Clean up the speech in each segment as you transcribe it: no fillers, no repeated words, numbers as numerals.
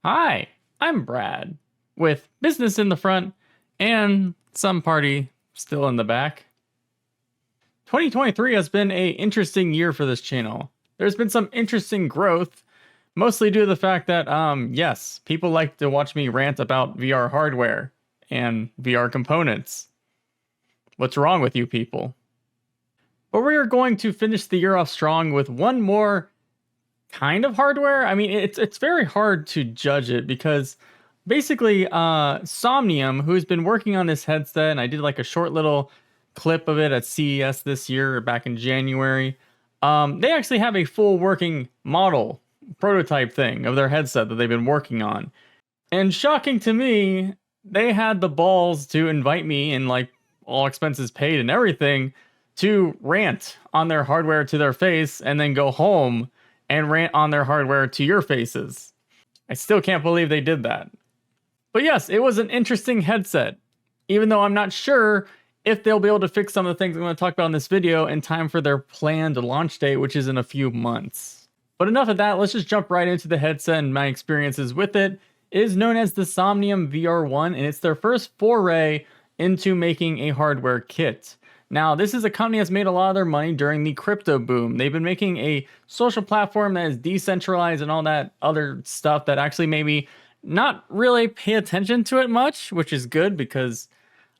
Hi, I'm Brad, with business in the front and some party still in the back. 2023 has been a interesting year for this channel. There's been some interesting growth, mostly due to the fact that, yes, people like to watch me rant about VR hardware and VR components. What's wrong with you people? But we are going to finish the year off strong with one more kind of hardware. I mean, it's very hard to judge it because basically Somnium, who's been working on this headset, and I did like a short little clip of it at CES this year back in January. They actually have a full working model prototype thing of their headset that they've been working on. And shocking to me, they had the balls to invite me, and like all expenses paid and everything, to rant on their hardware to their face and then go home and rant on their hardware to your faces. I still can't believe they did that. But yes, it was an interesting headset, even though I'm not sure if they'll be able to fix some of the things I'm going to talk about in this video in time for their planned launch date, which is in a few months. But enough of that, let's just jump right into the headset and my experiences with it. It is known as the Somnium VR1, and it's their first foray into making a hardware kit. Now, this is a company that's made a lot of their money during the crypto boom. They've been making a social platform that is decentralized and all that other stuff that actually maybe not really pay attention to it much, which is good because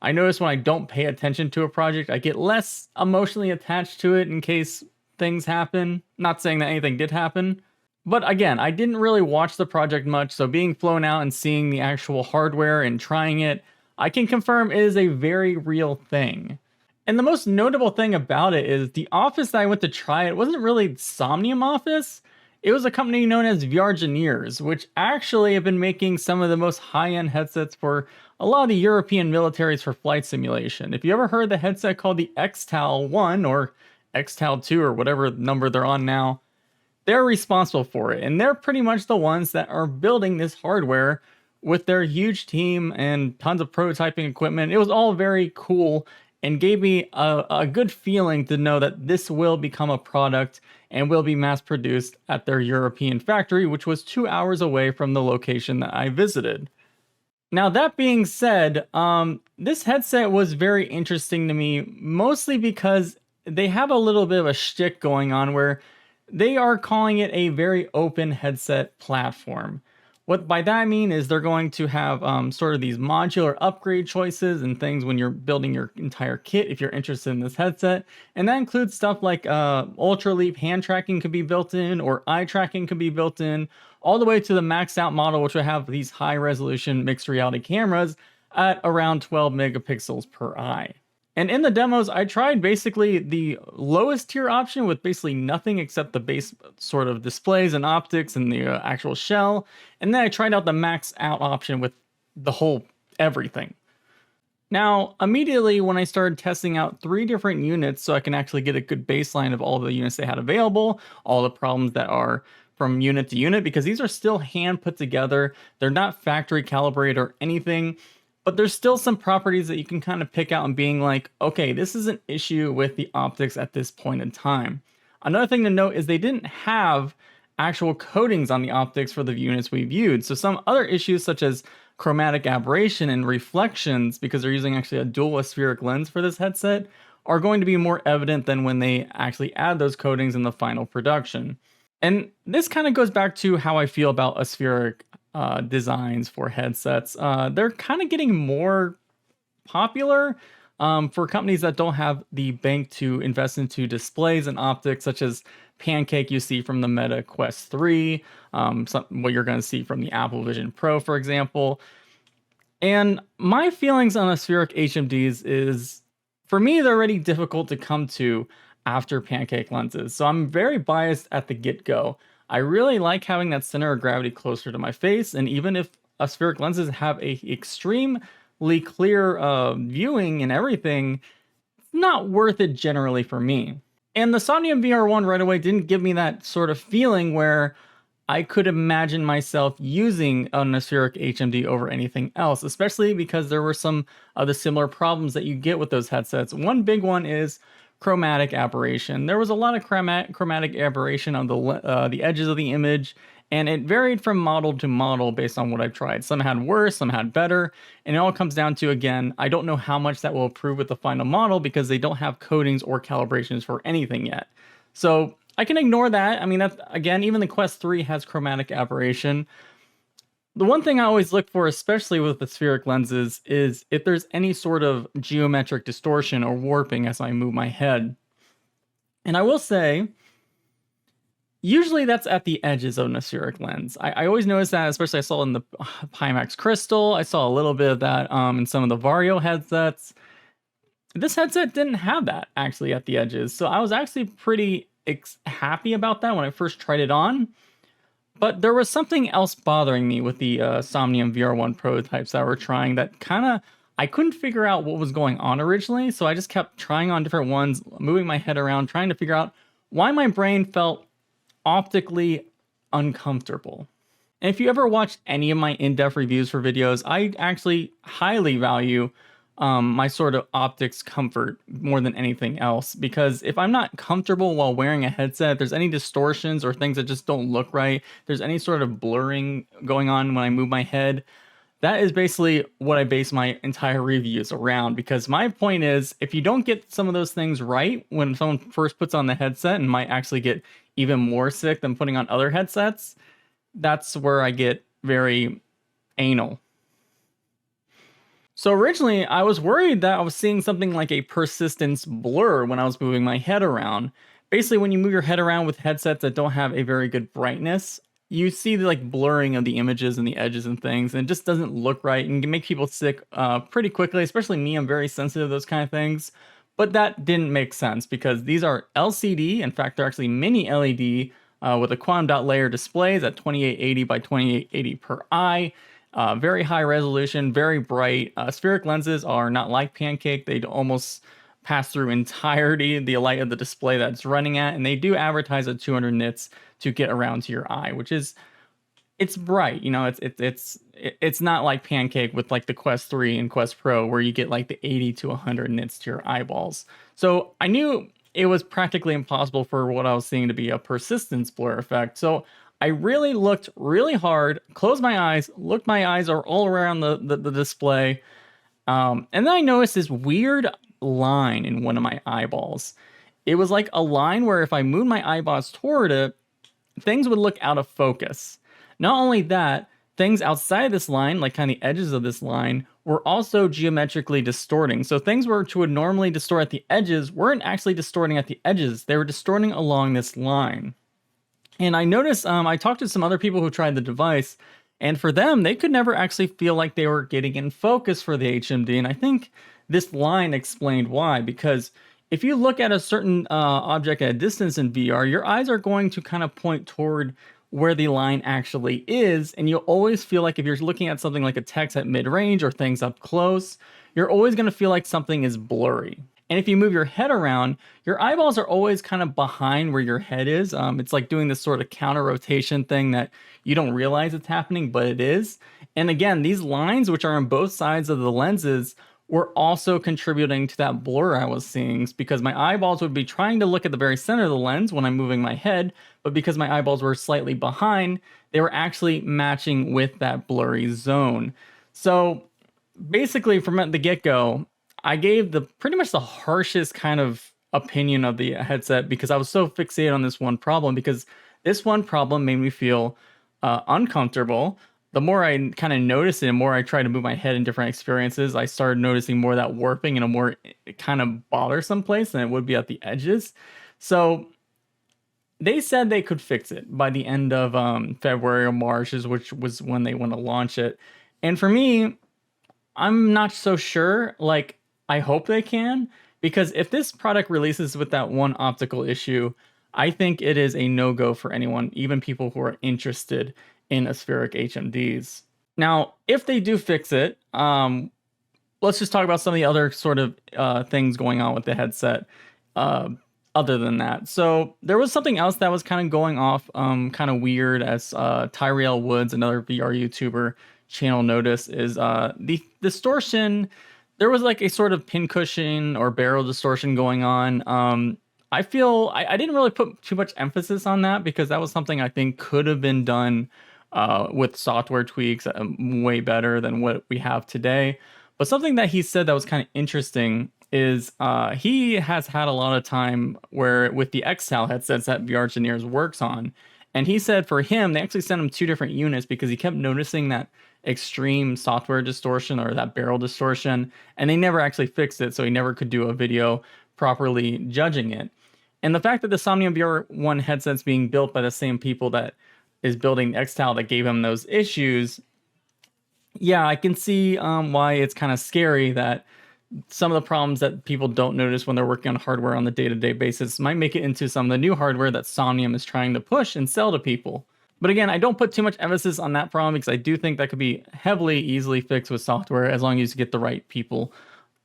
I notice when I don't pay attention to a project, I get less emotionally attached to it in case things happen. Not saying that anything did happen. But again, I didn't really watch the project much, so being flown out and seeing the actual hardware and trying it, I can confirm it is a very real thing. And the most notable thing about it is the office that I went to try it wasn't really Somnium office. It was a company known as VRgineers, which actually have been making some of the most high-end headsets for a lot of the European militaries for flight simulation. If you ever heard the headset called the XTAL-1 or XTAL-2 or whatever number they're on now, they're responsible for it. And they're pretty much the ones that are building this hardware with their huge team and tons of prototyping equipment. It was all very cool and gave me a good feeling to know that this will become a product and will be mass produced at their European factory, which was 2 hours away from the location that I visited. Now, that being said, this headset was very interesting to me, mostly because they have a little bit of a shtick going on where they are calling it a very open headset platform. What by that I mean is they're going to have sort of these modular upgrade choices and things when you're building your entire kit if you're interested in this headset. And that includes stuff like Ultra Leap hand tracking could be built in, or eye tracking could be built in, all the way to the maxed out model, which will have these high resolution mixed reality cameras at around 12 megapixels per eye. And in the demos, I tried basically the lowest tier option with basically nothing except the base sort of displays and optics and the actual shell. And then I tried out the max out option with the whole everything. Now, immediately when I started testing out 3 different units so I can actually get a good baseline of all the units they had available, all the problems that are from unit to unit, because these are still hand put together. They're not factory calibrated or anything. But there's still some properties that you can kind of pick out and being like, okay, this is an issue with the optics at this point in time. Another thing to note is they didn't have actual coatings on the optics for the units we viewed. So some other issues such as chromatic aberration and reflections, because they're using actually a dual aspheric lens for this headset, are going to be more evident than when they actually add those coatings in the final production. And this kind of goes back to how I feel about aspheric designs for headsets. They're kind of getting more popular for companies that don't have the bank to invest into displays and optics, such as Pancake you see from the Meta Quest 3, what you're going to see from the Apple Vision Pro, for example. And my feelings on aspheric HMDs is, for me, they're already difficult to come to after Pancake lenses. So I'm very biased at the get-go. I really like having that center of gravity closer to my face, and even if aspheric lenses have a extremely clear viewing and everything, it's not worth it generally for me. And the Somnium VR1 right away didn't give me that sort of feeling where I could imagine myself using an aspheric HMD over anything else, especially because there were some of the similar problems that you get with those headsets. One big one is chromatic aberration. There was a lot of chromatic aberration on the edges of the image, And it varied from model to model based on what I've tried. Some had worse, some had better. And it all comes down to, again, I don't know how much that will improve with the final model because they don't have coatings or calibrations for anything yet. So I can ignore that. I mean, that, again, even the Quest 3 has chromatic aberration. The one thing I always look for, especially with the spheric lenses, is if there's any sort of geometric distortion or warping as I move my head. And I will say, usually that's at the edges of an aspheric lens. I always notice that, especially I saw in the Pimax Crystal. I saw a little bit of that in some of the Vario headsets. This headset didn't have that actually at the edges. So I was actually pretty happy about that when I first tried it on. But there was something else bothering me with the Somnium VR1 prototypes that were trying that kind of, I couldn't figure out what was going on originally. So I just kept trying on different ones, moving my head around, trying to figure out why my brain felt optically uncomfortable. And if you ever watched any of my in-depth reviews for videos, I actually highly value my sort of optics comfort more than anything else, because if I'm not comfortable while wearing a headset, if there's any distortions or things that just don't look right, there's any sort of blurring going on when I move my head, that is basically what I base my entire reviews around. Because my point is, if you don't get some of those things right when someone first puts on the headset and might actually get even more sick than putting on other headsets, that's where I get very anal. So originally, I was worried that I was seeing something like a persistence blur when I was moving my head around. Basically, when you move your head around with headsets that don't have a very good brightness, you see the like blurring of the images and the edges and things, and it just doesn't look right and can make people sick pretty quickly, especially me. I'm very sensitive to those kind of things. But that didn't make sense because these are LCD. In fact, they're actually mini LED with a quantum dot layer displays at 2880 by 2880 per eye. Very high resolution, very bright. Spheric lenses are not like Pancake. They almost pass through entirety the light of the display that's running at, and they do advertise at 200 nits to get around to your eye, which is, it's bright. You know, it's not like Pancake with like the Quest 3 and Quest Pro where you get like the 80 to 100 nits to your eyeballs. So I knew it was practically impossible for what I was seeing to be a persistence blur effect. So I really looked really hard, closed my eyes, looked my eyes are all around the display. And then I noticed this weird line in one of my eyeballs. It was like a line where if I moved my eyeballs toward it, things would look out of focus. Not only that, things outside of this line, like kind of the edges of this line, were also geometrically distorting. So things which would normally distort at the edges weren't actually distorting at the edges. They were distorting along this line. And I noticed, I talked to some other people who tried the device, and for them, they could never actually feel like they were getting in focus for the HMD. And I think this line explained why, because if you look at a certain object at a distance in VR, your eyes are going to kind of point toward where the line actually is. And you'll always feel like if you're looking at something like a text at mid-range or things up close, you're always going to feel like something is blurry. And if you move your head around, your eyeballs are always kind of behind where your head is. It's like doing this sort of counter rotation thing that you don't realize it's happening, but it is. And again, these lines, which are on both sides of the lenses, were also contributing to that blur I was seeing, because my eyeballs would be trying to look at the very center of the lens when I'm moving my head, but because my eyeballs were slightly behind, they were actually matching with that blurry zone. So basically from the get-go, I gave pretty much the harshest kind of opinion of the headset because I was so fixated on this one problem, because this one problem made me feel uncomfortable. The more I kind of noticed it and more I tried to move my head in different experiences, I started noticing more of that warping in a more kind of bothersome place than it would be at the edges. So they said they could fix it by the end of February or March, which was when they want to launch it. And for me, I'm not so sure. Like, I hope they can, because if this product releases with that one optical issue, I think it is a no-go for anyone, even people who are interested in aspheric HMDs. Now, if they do fix it, let's just talk about some of the other sort of things going on with the headset other than that. So there was something else that was kind of going off kind of weird, as Tyrell Woods, another VR YouTuber channel, noticed, is the distortion. There was like a sort of pincushion or barrel distortion going on. I feel I didn't really put too much emphasis on that because that was something I think could have been done with software tweaks way better than what we have today. But something that he said that was kind of interesting is he has had a lot of time where with the Xtal headsets that VR Engineers works on. And he said for him, they actually sent him 2 different units because he kept noticing that extreme software distortion or that barrel distortion, and they never actually fixed it, so he never could do a video properly judging it. And the fact that the Somnium VR1 headset's being built by the same people that is building the Xtal that gave him those issues, yeah, I can see why it's kind of scary that some of the problems that people don't notice when they're working on hardware on the day-to-day basis might make it into some of the new hardware that Somnium is trying to push and sell to people. But again, I don't put too much emphasis on that problem because I do think that could be heavily easily fixed with software as long as you get the right people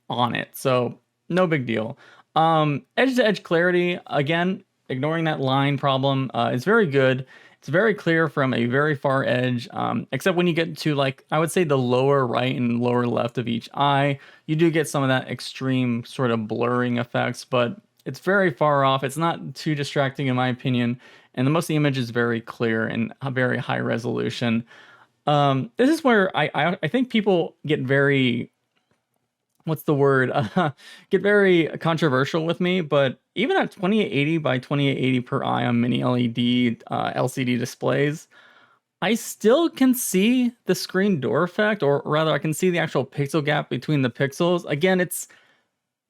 on it. So no big deal. Edge-to-edge clarity, again, ignoring that line problem, is very good. It's very clear from a very far edge, except when you get to, like, I would say the lower right and lower left of each eye, you do get some of that extreme sort of blurring effects, but it's very far off. It's not too distracting in my opinion, and the most of the image is very clear and a very high resolution. This is where I think people get very, what's the word? Get very controversial with me, but even at 2880 by 2880 per eye on mini LED LCD displays, I still can see the screen door effect, or rather I can see the actual pixel gap between the pixels. Again,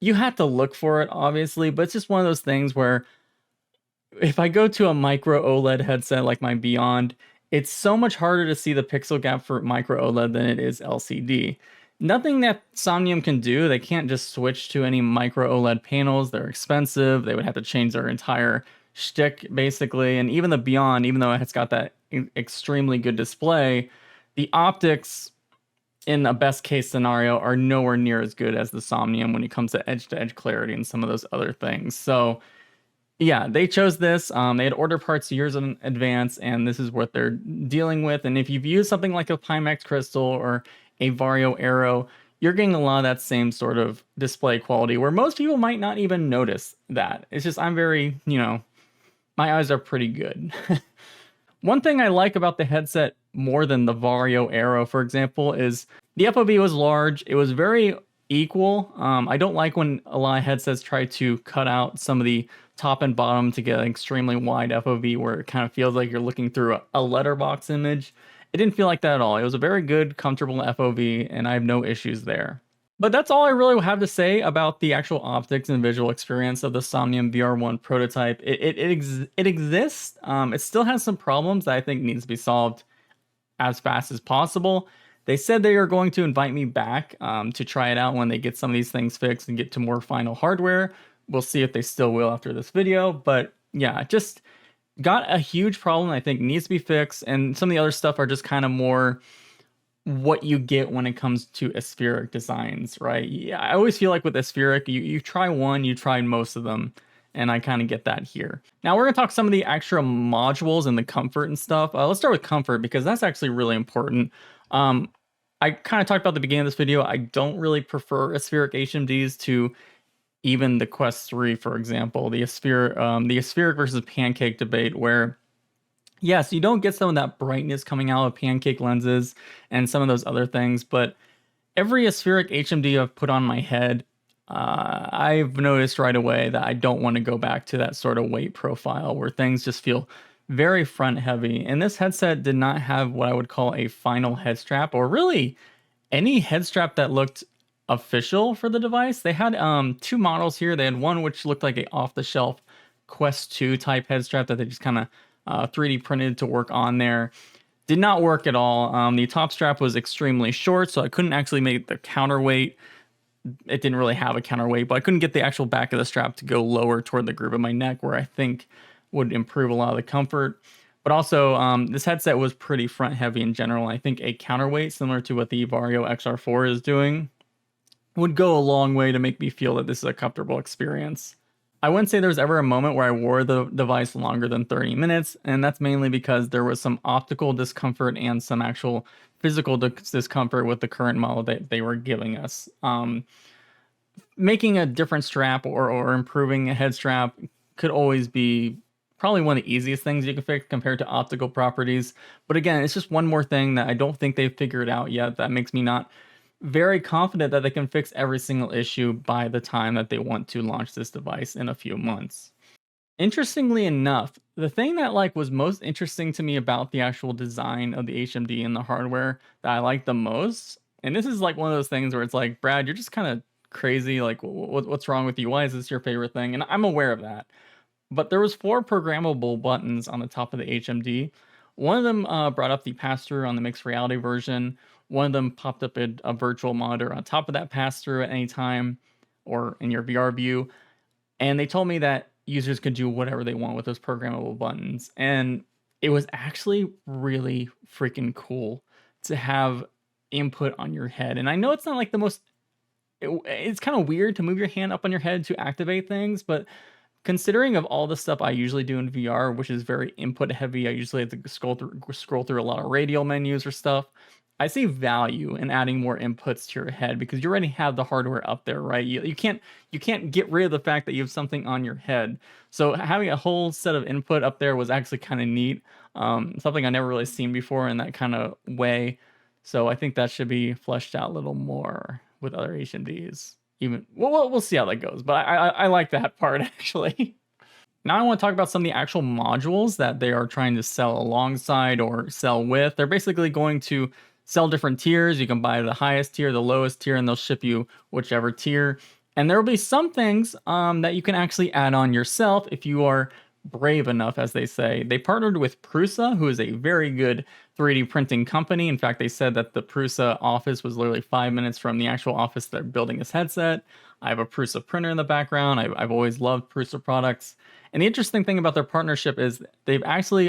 you have to look for it, obviously, but it's just one of those things where if I go to a micro OLED headset like my Beyond, it's so much harder to see the pixel gap for micro OLED than it is LCD. Nothing that Somnium can do, they can't just switch to any micro OLED panels. They're expensive. They would have to change their entire shtick, basically. And even the Beyond, even though it's got that extremely good display, the optics in a best case scenario are nowhere near as good as the Somnium when it comes to edge clarity and some of those other things. So yeah, they chose this. They had ordered parts years in advance, and this is what they're dealing with. And if you've used something like a Pimax Crystal or a Vario Aero, you're getting a lot of that same sort of display quality where most people might not even notice that. It's just I'm very, my eyes are pretty good. One thing I like about the headset more than the Vario Aero, for example, is the FOV was large. It was very equal. I don't like when a lot of headsets try to cut out some of the top and bottom to get an extremely wide FOV where it kind of feels like you're looking through a letterbox image. It didn't feel like that at all. It was a very good, comfortable FOV, and I have no issues there. But that's all I really have to say about the actual optics and visual experience of the Somnium VR1 prototype. It exists. It still has some problems that I think needs to be solved as fast as possible. They said they are going to invite me back to try it out when they get some of these things fixed and get to more final hardware. We'll see if they still will after this video. But yeah, just got a huge problem I think needs to be fixed. And some of the other stuff are just kind of more what you get when it comes to Aspheric designs, right? Yeah, I always feel like with Aspheric, you try one, you try most of them. And I kind of get that here. Now we're going to talk some of the extra modules and the comfort and stuff. Let's start with comfort because that's actually really important. I kind of talked about at the beginning of this video. I don't really prefer Aspheric HMDs to even the Quest 3, for example, the Aspheric versus Pancake debate, where yes, you don't get some of that brightness coming out of Pancake lenses and some of those other things, but every Aspheric HMD I've put on my head, I've noticed right away that I don't want to go back to that sort of weight profile where things just feel very front heavy. And this headset did not have what I would call a final head strap, or really any head strap that looked official for the device. They had 2 models here. They had one which looked like a off-the-shelf Quest 2 type head strap that they just kind of 3D printed to work on there. Did not work at all. The top strap was extremely short, so I couldn't actually make the counterweight. It didn't really have a counterweight, but I couldn't get the actual back of the strap to go lower toward the groove of my neck, where I think would improve a lot of the comfort. But also, this headset was pretty front heavy in general. I think a counterweight, similar to what the Vario XR4 is doing, would go a long way to make me feel that this is a comfortable experience. I wouldn't say there was ever a moment where I wore the device longer than 30 minutes, and that's mainly because there was some optical discomfort and some actual physical discomfort with the current model that they were giving us. Making a different strap or improving a head strap could always be probably one of the easiest things you can fix compared to optical properties. But again, it's just one more thing that I don't think they've figured out yet that makes me not very confident that they can fix every single issue by the time that they want to launch this device in a few months. Interestingly enough, the thing that like was most interesting to me about the actual design of the HMD and the hardware that I liked the most, and this is like one of those things where it's like, Brad, you're just kind of crazy. Like, what's wrong with you? Why is this your favorite thing? And I'm aware of that. But there was 4 programmable buttons on the top of the HMD. One of them brought up the pass-through on the mixed reality version. One of them popped up a virtual monitor on top of that pass-through at any time or in your VR view. And they told me that users could do whatever they want with those programmable buttons. And it was actually really freaking cool to have input on your head. And I know it's not like the most, it's kind of weird to move your hand up on your head to activate things, but considering of all the stuff I usually do in VR, which is very input heavy, I usually have to scroll through a lot of radial menus or stuff. I see value in adding more inputs to your head because you already have the hardware up there, right? You can't get rid of the fact that you have something on your head. So having a whole set of input up there was actually kind of neat. Something I never really seen before in that kind of way. So I think that should be fleshed out a little more with other HMDs. Even we'll see how that goes, but I like that part actually. Now I want to talk about some of the actual modules that they are trying to sell alongside or sell with. They're basically going to sell different tiers. You can buy the highest tier, the lowest tier, and they'll ship you whichever tier. And there will be some things that you can actually add on yourself if you are brave enough, as they say. They partnered with Prusa, who is a very good 3D printing company. In fact, they said that the Prusa office was literally 5 minutes from the actual office they're building this headset. I have a Prusa printer in the background. I've always loved Prusa products. And the interesting thing about their partnership is they've actually,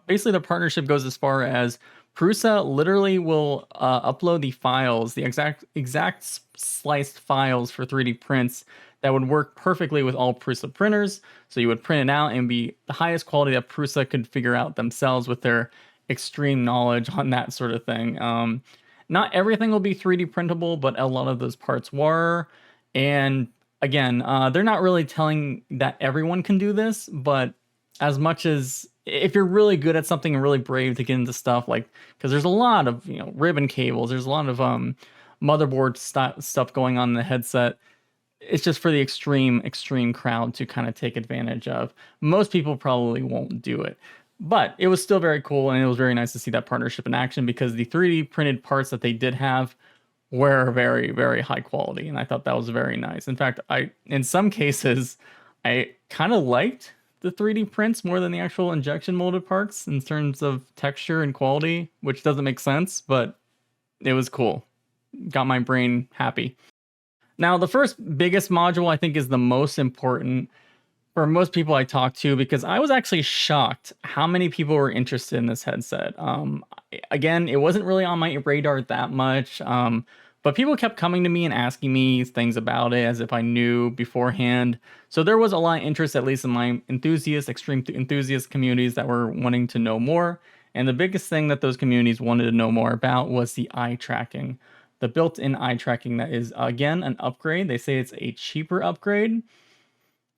basically their partnership goes as far as Prusa literally will upload the files, the exact sliced files for 3D prints that would work perfectly with all Prusa printers. So you would print it out and be the highest quality that Prusa could figure out themselves with their extreme knowledge on that sort of thing. Not everything will be 3D printable, but a lot of those parts were. And again, they're not really telling that everyone can do this, but as much as if you're really good at something and really brave to get into stuff like, because there's a lot of ribbon cables, there's a lot of motherboard stuff going on in the headset. It's just for the extreme crowd to kind of take advantage of. Most people probably won't do it, but it was still very cool, and it was very nice to see that partnership in action because the 3D printed parts that they did have were very, very high quality, and I thought that was very nice. In fact, in some cases, I kind of liked the 3D prints more than the actual injection molded parts in terms of texture and quality, which doesn't make sense, but it was cool. Got my brain happy. Now, the first biggest module I think is the most important for most people I talked to because I was actually shocked how many people were interested in this headset. Again, it wasn't really on my radar that much, but people kept coming to me and asking me things about it as if I knew beforehand. So there was a lot of interest, at least in my extreme enthusiast communities that were wanting to know more. And the biggest thing that those communities wanted to know more about was the eye tracking. The built-in eye tracking that is, again, an upgrade. They say it's a cheaper upgrade.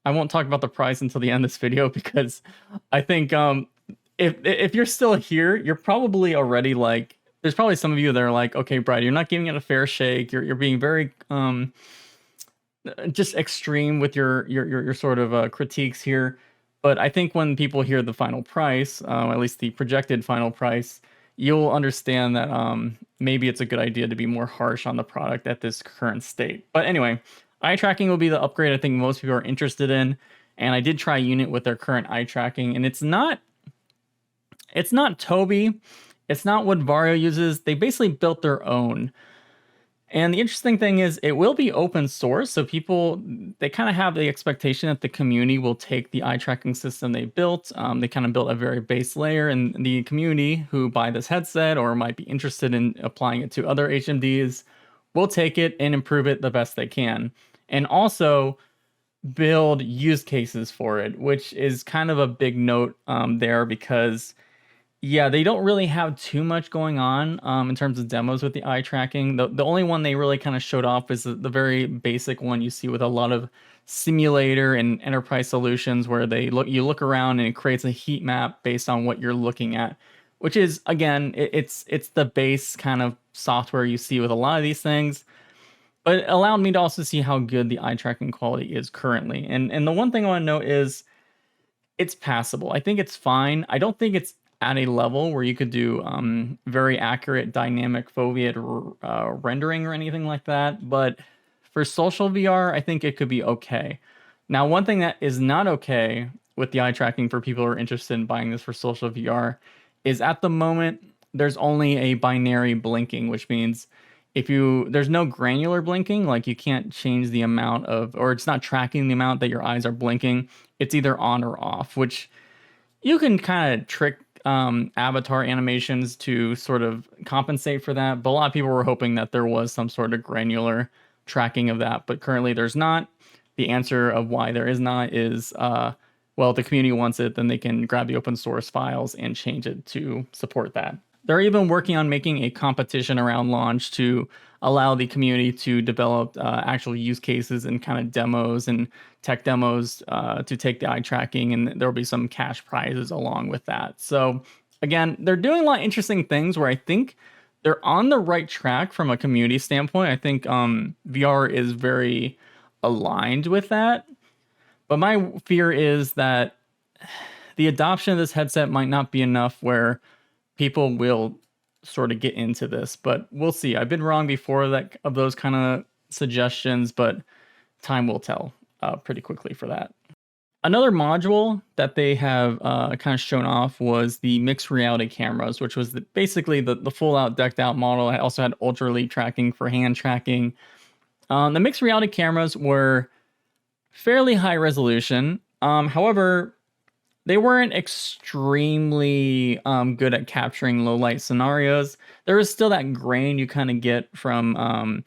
I won't talk about the price until the end of this video because I think if you're still here, you're probably already like, there's probably some of you that are like, okay, Brad, you're not giving it a fair shake. You're being very just extreme with your sort of critiques here. But I think when people hear the final price, at least the projected final price, you'll understand that maybe it's a good idea to be more harsh on the product at this current state. But anyway, eye tracking will be the upgrade I think most people are interested in. And I did try a unit with their current eye tracking, and it's not Tobii. It's not what Vario uses. They basically built their own. And the interesting thing is it will be open source. So people, they kind of have the expectation that the community will take the eye tracking system they built. They kind of built a very base layer, and the community who buy this headset or might be interested in applying it to other HMDs will take it and improve it the best they can. And also build use cases for it, which is kind of a big note there because Yeah, they don't really have too much going on in terms of demos with the eye tracking. The only one they really kind of showed off is the very basic one you see with a lot of simulator and enterprise solutions where you look around and it creates a heat map based on what you're looking at, which is again it's the base kind of software you see with a lot of these things. But it allowed me to also see how good the eye tracking quality is currently. And the one thing I want to note is it's passable. I think it's fine. I don't think it's at a level where you could do very accurate dynamic foveate rendering or anything like that. But for social VR, I think it could be okay. Now, one thing that is not okay with the eye tracking for people who are interested in buying this for social VR is at the moment there's only a binary blinking, which means there's no granular blinking, like you can't change the amount of, or it's not tracking the amount that your eyes are blinking. It's either on or off, which you can kind of trick avatar animations to sort of compensate for that. But a lot of people were hoping that there was some sort of granular tracking of that, but currently there's not. The answer of why there is not is, well, if the community wants it, then they can grab the open source files and change it to support that. They're even working on making a competition around launch to allow the community to develop actual use cases and kind of demos and tech demos to take the eye tracking, and there'll be some cash prizes along with that. So again, they're doing a lot of interesting things where I think they're on the right track from a community standpoint. I think VR is very aligned with that. But my fear is that the adoption of this headset might not be enough where people will sort of get into this, but we'll see. I've been wrong before of those kind of suggestions, but time will tell pretty quickly for that. Another module that they have kind of shown off was the mixed reality cameras, which was basically the full out decked out model. It also had ultra lead tracking for hand tracking. The mixed reality cameras were fairly high resolution. However, they weren't extremely good at capturing low light scenarios. There was still that grain you kind of get from,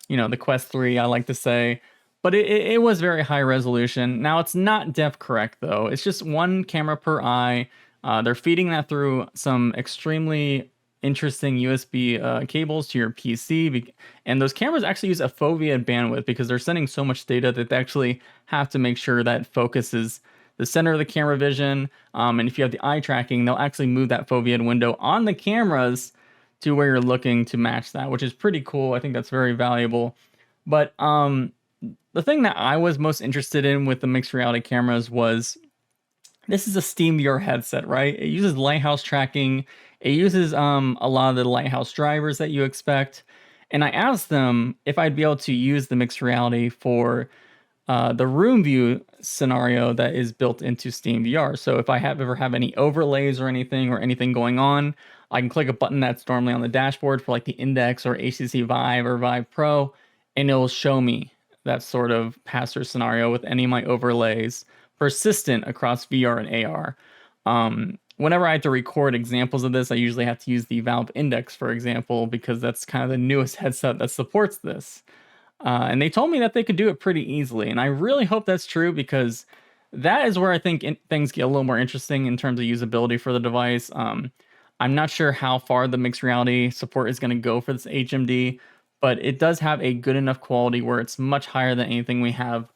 the Quest 3, I like to say. But it was very high resolution. Now, it's not depth correct, though. It's just one camera per eye. They're feeding that through some extremely interesting USB cables to your PC. And those cameras actually use a foveated bandwidth because they're sending so much data that they actually have to make sure that focuses the center of the camera vision. And if you have the eye tracking, they'll actually move that foveated window on the cameras to where you're looking to match that, which is pretty cool. I think that's very valuable. But the thing that I was most interested in with the mixed reality cameras was this is a Steam VR headset, right? It uses lighthouse tracking. It uses a lot of the lighthouse drivers that you expect. And I asked them if I'd be able to use the mixed reality for the room view scenario that is built into Steam VR. So if I ever have any overlays or anything going on, I can click a button that's normally on the dashboard for like the Index or HTC Vive or Vive Pro, and it'll show me that sort of pass-through scenario with any of my overlays persistent across VR and AR. Whenever I have to record examples of this, I usually have to use the Valve Index, for example, because that's kind of the newest headset that supports this. And they told me that they could do it pretty easily. And I really hope that's true because that is where I think things get a little more interesting in terms of usability for the device. I'm not sure how far the mixed reality support is going to go for this HMD, but it does have a good enough quality where it's much higher than anything we have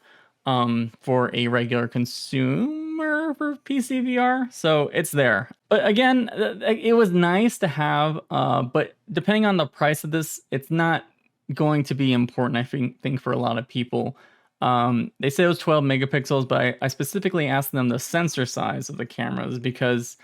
for a regular consumer for PC VR. So it's there. But again, it was nice to have, but depending on the price of this, it's not going to be important, I think for a lot of people. They say it was 12 megapixels, but I specifically asked them the sensor size of the cameras because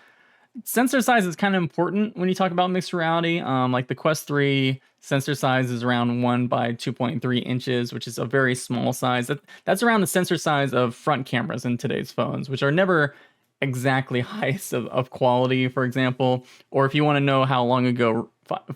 sensor size is kind of important when you talk about mixed reality. Like the Quest 3 sensor size is around 1 by 2.3 inches, which is a very small size. That's around the sensor size of front cameras in today's phones, which are never exactly highest of quality, for example. Or if you want to know how long ago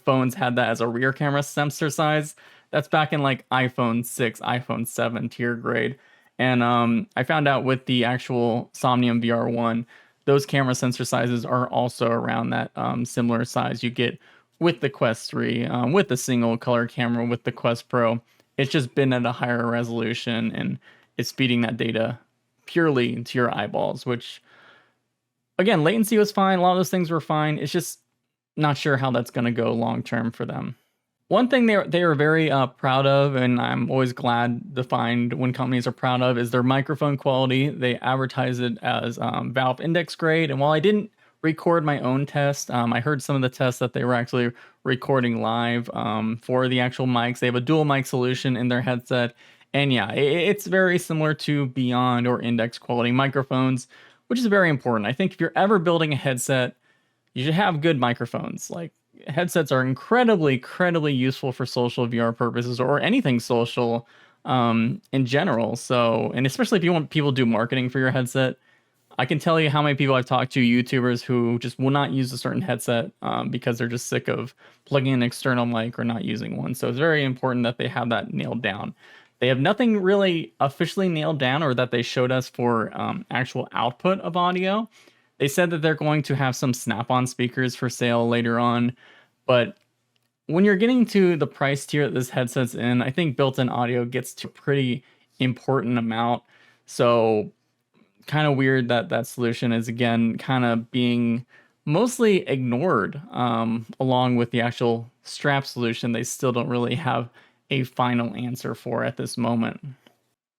phones had that as a rear camera sensor size, that's back in like iPhone 6, iPhone 7 tier grade. And I found out with the actual Somnium VR1, those camera sensor sizes are also around that similar size you get with the Quest 3, with the single color camera with the Quest Pro. It's just been at a higher resolution and it's feeding that data purely into your eyeballs, which again, latency was fine. A lot of those things were fine. It's just not sure how that's going to go long term for them. One thing they are very proud of, and I'm always glad to find when companies are proud of, is their microphone quality. They advertise it as Valve Index grade, and while I didn't record my own test, I heard some of the tests that they were actually recording live for the actual mics. They have a dual mic solution in their headset, and yeah, it's very similar to Beyond or Index quality microphones, which is very important. I think if you're ever building a headset, you should have good microphones. Like, headsets are incredibly useful for social VR purposes or anything social in general. So, and especially if you want people to do marketing for your headset, I can tell you how many people I've talked to, YouTubers who just will not use a certain headset because they're just sick of plugging in an external mic or not using one. So it's very important that they have that nailed down. They have nothing really officially nailed down or that they showed us for actual output of audio. They said that they're going to have some snap-on speakers for sale later on, but when you're getting to the price tier that this headset's in, I think built-in audio gets to a pretty important amount. So kind of weird that that solution is, again, kind of being mostly ignored along with the actual strap solution. They still don't really have a final answer for at this moment.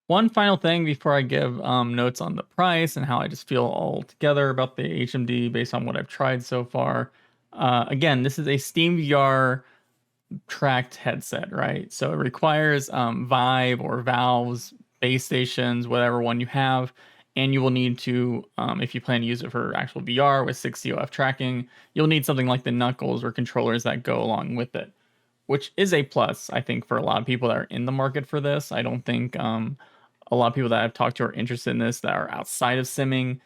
One final thing before I give notes on the price and how I just feel all together about the HMD based on what I've tried so far. Again, this is a Steam VR tracked headset, right? So it requires Vive or Valve's base stations, whatever one you have, and you will need to, if you plan to use it for actual VR with 6 COF tracking, you'll need something like the knuckles or controllers that go along with it, which is a plus, I think, for a lot of people that are in the market for this. I don't think a lot of people that I've talked to are interested in this that are outside of simming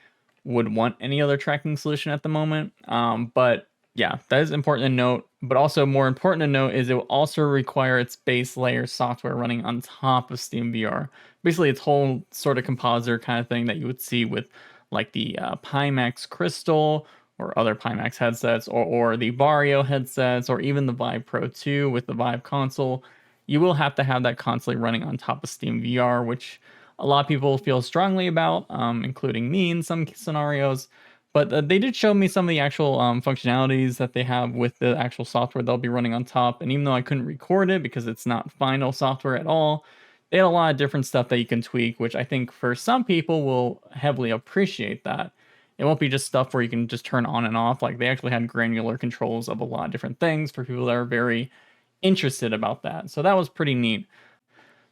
would want any other tracking solution at the moment. But yeah, that is important to note. But also more important to note is it will also require its base layer software running on top of Steam VR. Basically, its whole sort of compositor kind of thing that you would see with like the Pimax Crystal or other Pimax headsets, or the Vario headsets, or even the Vive Pro 2 with the Vive console. You will have to have that constantly running on top of Steam VR, which a lot of people feel strongly about, including me in some scenarios. But they did show me some of the actual functionalities that they have with the actual software they'll be running on top. And even though I couldn't record it because it's not final software at all, they had a lot of different stuff that you can tweak, which I think for some people will heavily appreciate that. It won't be just stuff where you can just turn on and off. Like, they actually had granular controls of a lot of different things for people that are very interested about that. So that was pretty neat.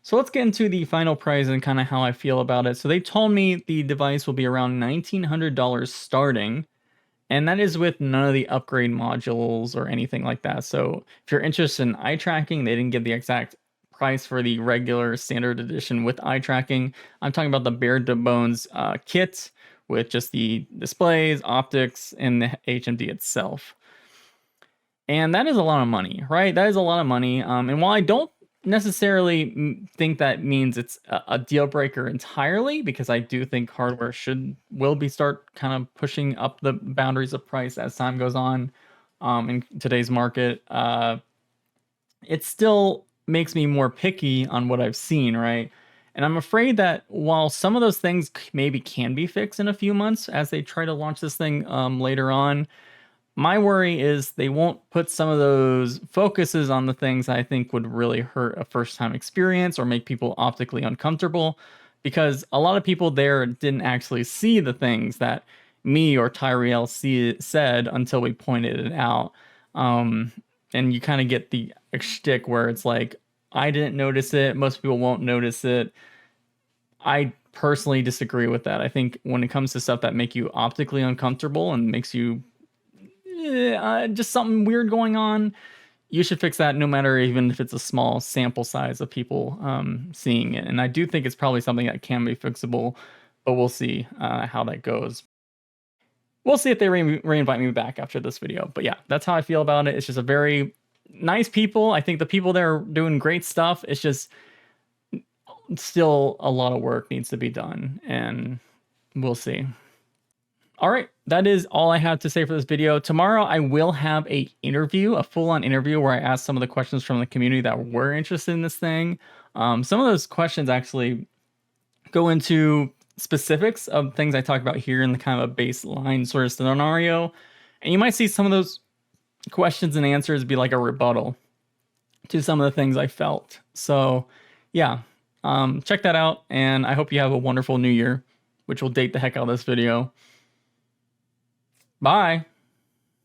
So let's get into the final price and kind of how I feel about it. So they told me the device will be around $1,900 starting, and that is with none of the upgrade modules or anything like that. So if you're interested in eye tracking, they didn't give the exact price for the regular standard edition with eye tracking. I'm talking about the bare bones kit with just the displays, optics, and the HMD itself. And that is a lot of will right? That is a lot of money. And while I don't necessarily think that means it's a deal breaker entirely, because I do think hardware will start kind of pushing up the boundaries of price as time goes on in today's market. It still makes me more picky on what I've seen, right? And I'm afraid that while some of those things maybe can be fixed in a few months as they try to launch this thing later on, my worry is they won't put some of those focuses on the things I think would really hurt a first-time experience or make people optically uncomfortable, because a lot of people there didn't actually see the things that me or Tyriel said until we pointed it out. And you kind of get the shtick where it's like, I didn't notice it, most people won't notice it. I personally disagree with that. I think when it comes to stuff that make you optically uncomfortable and makes you just something weird going on, you should fix that, no matter even if it's a small sample size of people seeing it. And I do think it's probably something that can be fixable, but we'll see how that goes. We'll see if they re-invite me back after this video. But yeah, that's how I feel about it. It's just a very nice people. I think the people there are doing great stuff. It's just still a lot of work needs to be done, and we'll see. All right, that is all I have to say for this video. Tomorrow I will have a full-on interview where I ask some of the questions from the community that were interested in this thing. Some of those questions actually go into specifics of things I talk about here in the kind of a baseline sort of scenario. And you might see some of those questions and answers be like a rebuttal to some of the things I felt. So yeah, check that out. And I hope you have a wonderful new year, which will date the heck out of this video. Bye.